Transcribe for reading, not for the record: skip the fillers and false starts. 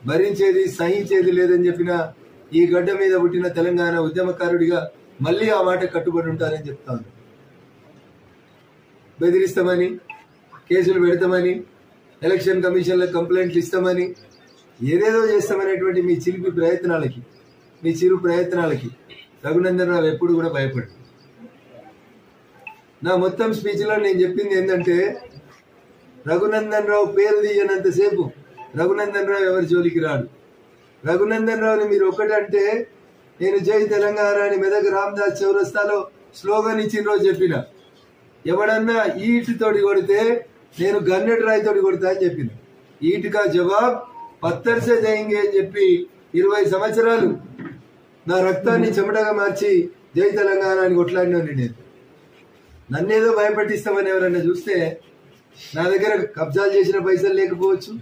భరించేది సహించేది లేదని చెప్పిన ఈ గడ్డ మీద పుట్టిన తెలంగాణ ఉద్యమకారుడిగా మళ్ళీ ఆ మాట కట్టుబడి ఉంటారని చెప్తాను. బెదిరిస్తామని, కేసులు పెడతామని, ఎలక్షన్ కమిషన్లకు కంప్లైంట్లు ఇస్తామని, ఏదేదో చేస్తామనేటువంటి మీ చిరు ప్రయత్నాలకి రఘునందన్ రావు ఎప్పుడు కూడా భయపడు. నా మొత్తం స్పీచ్లో నేను చెప్పింది ఏంటంటే, రఘునందన్ రావు పేరు తీయనంతసేపు రఘునందన్ రావు ఎవరి జోలికి రాడు. రఘునందన్ రావుని మీరు ఒకటంటే నేను జై తెలంగాణ అని మెదక్ రామదాస్ చౌరస్తాలో స్లోగన్ ఇచ్చిన రోజు చెప్పిన, ఎవడన్నా ఈటుతోటి కొడితే నేను గన్నెట్ రాయితోటి కొడతా అని చెప్పిన. ఈటుకా జవాబ్ పత్తర్సే దేంగే అని చెప్పి 20 సంవత్సరాలు నా రక్తాన్ని చెమటగా మార్చి జై తెలంగాణ అని కొట్లాడినాను. నేను నన్నేదో భయపెట్టిస్తామని ఎవరన్నా చూస్తే నా దగ్గర కబ్జాలు చేసిన పైసలు లేకపోవచ్చు,